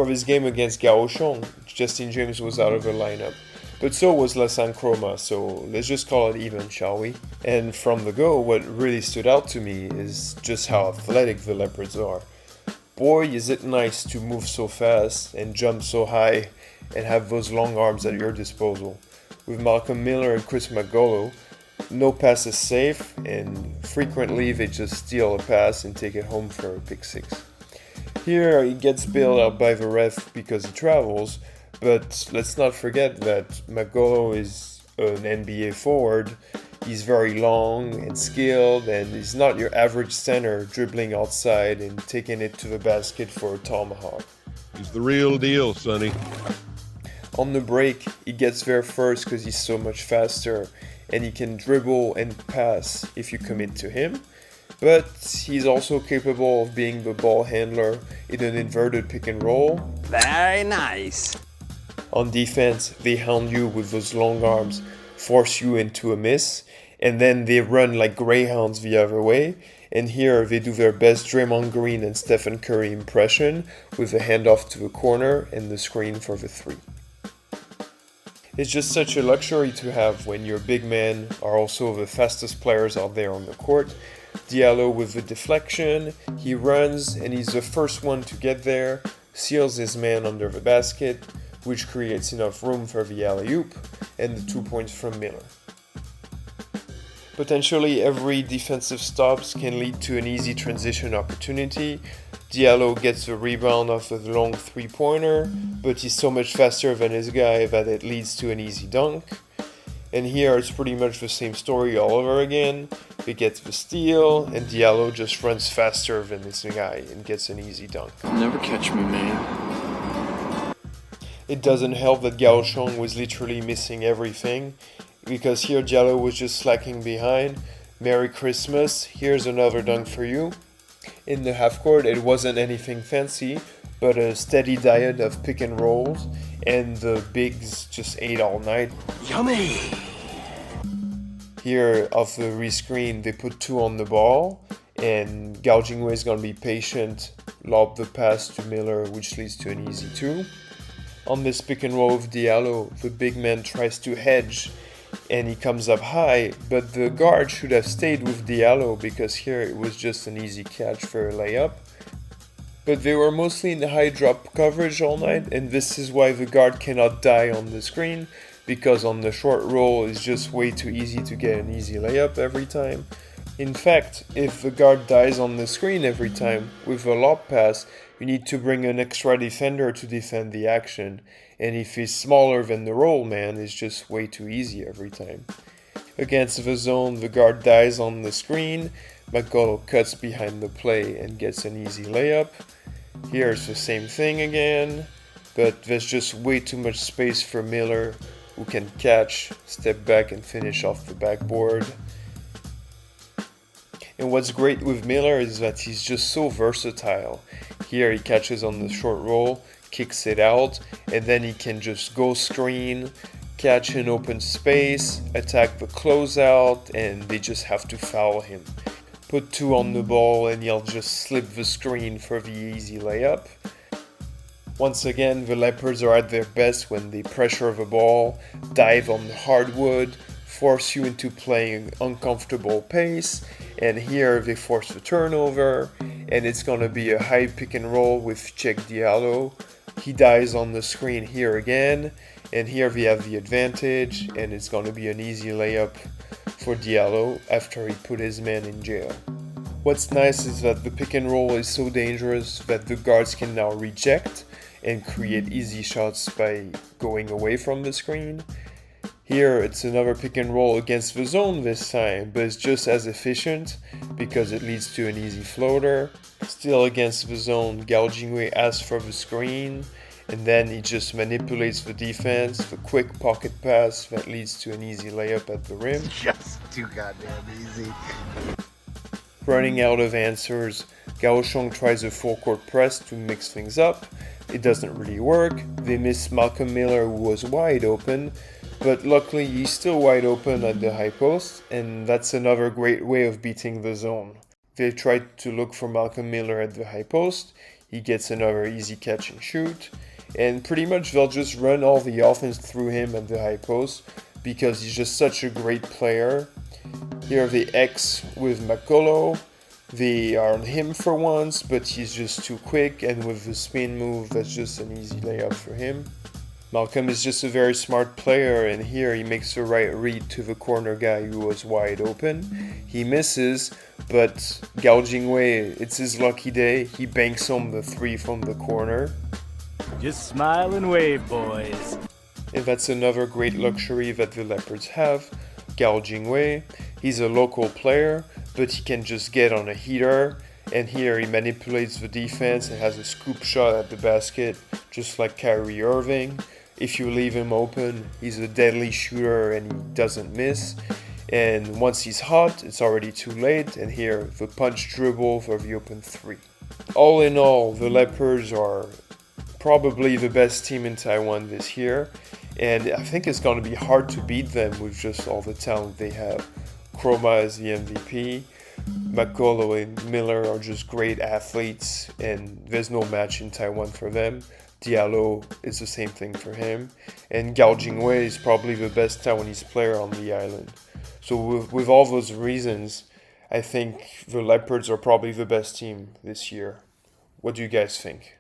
For his game against Gaoshong, Justin James was out of the lineup. But so was Lasan Chroma, so let's just call it even, shall we? And from the go, what really stood out to me is just how athletic the Leopards are. Boy, is it nice to move so fast and jump so high and have those long arms at your disposal. With Malcolm Miller and Chris McGullough, no pass is safe, and frequently they just steal a pass and take it home for a pick six. Here, he gets bailed out by the ref because he travels, but let's not forget that McGullough is an NBA forward. He's very long and skilled, and he's not your average center dribbling outside and taking it to the basket for a tomahawk. He's the real deal, Sonny. On the break, he gets there first because he's so much faster, and he can dribble and pass if you commit to him. But he's also capable of being the ball handler in an inverted pick and roll. Very nice. On defense, they hound you with those long arms, force you into a miss, and then they run like greyhounds the other way. And here they do their best Draymond Green and Stephen Curry impression with the handoff to the corner and the screen for the three. It's just such a luxury to have when your big men are also the fastest players out there on the court. Diallo with the deflection, he runs and he's the first one to get there, seals his man under the basket, which creates enough room for the alley-oop and the 2 points from Miller. Potentially every defensive stops can lead to an easy transition opportunity. Diallo gets the rebound off of the long three-pointer, but he's so much faster than his guy that it leads to an easy dunk. And here it's pretty much the same story all over again. He gets the steal, and Diallo just runs faster than this guy and gets an easy dunk. You'll never catch me, man. It doesn't help that Gaoshong was literally missing everything, because here Diallo was just slacking behind. Merry Christmas, here's another dunk for you. In the half court, it wasn't anything fancy, but a steady diet of pick and rolls, and the bigs just ate all night. Yummy! Here, off the rescreen, they put two on the ball, and Gao Jingwei is going to be patient, lob the pass to Miller, which leads to an easy two. On this pick and roll with Diallo, the big man tries to hedge, and he comes up high, but the guard should have stayed with Diallo because here it was just an easy catch for a layup. But they were mostly in high drop coverage all night, and this is why the guard cannot die on the screen, because on the short roll it's just way too easy to get an easy layup every time. In fact, if the guard dies on the screen every time with a lob pass, you need to bring an extra defender to defend the action, and if he's smaller than the roll man, it's just way too easy every time. Against the zone, the guard dies on the screen, McGullough cuts behind the play and gets an easy layup. Here's the same thing again, but there's just way too much space for Miller, who can catch, step back and finish off the backboard. And what's great with Miller is that he's just so versatile. Here he catches on the short roll, kicks it out, and then he can just go screen, catch in open space, attack the closeout, and they just have to foul him. Put two on the ball and he'll just slip the screen for the easy layup. Once again, the Leopards are at their best when they pressure the ball, dive on the hardwood, force you into playing uncomfortable pace, and here they force the turnover, and it's going to be a high pick and roll with Cheikh Diallo. He dies on the screen here again, and here they have the advantage, and it's going to be an easy layup for Diallo after he put his man in jail. What's nice is that the pick and roll is so dangerous that the guards can now reject and create easy shots by going away from the screen. Here it's another pick and roll against the zone this time, but it's just as efficient because it leads to an easy floater. Still against the zone, Gao Jingwei asks for the screen, and then he just manipulates the defense, the quick pocket pass that leads to an easy layup at the rim. Just too goddamn easy. Running out of answers, Gaoshong tries a full court press to mix things up. It doesn't really work. They miss Malcolm Miller, who was wide open, but luckily he's still wide open at the high post, and that's another great way of beating the zone. They tried to look for Malcolm Miller at the high post. he gets another easy catch and shoot. And pretty much they'll just run all the offense through him at the high post because he's just such a great player. Here the X with Makolo. They are on him for once, but he's just too quick, and with the spin move, that's just an easy layup for him. Malcolm is just a very smart player, and here he makes the right read to the corner guy who was wide open. He misses, but Gao Jingwei, it's his lucky day. He banks home the 3 from the corner. Just smile and wave, boys. And that's another great luxury that the Leopards have. Gao Jingwei, he's a local player, but he can just get on a heater, and here he manipulates the defense and has a scoop shot at the basket, just like Kyrie Irving. If you leave him open, he's a deadly shooter and he doesn't miss. And once he's hot, it's already too late, and here the punch dribble for the open 3. All in all, the Leopards are probably the best team in Taiwan this year, and I think it's going to be hard to beat them with just all the talent they have. Chroma is the MVP, Makolo and Miller are just great athletes, and there's no match in Taiwan for them. Diallo is the same thing for him, and Gao Jingwei is probably the best Taiwanese player on the island. So with all those reasons, I think the Leopards are probably the best team this year. What do you guys think?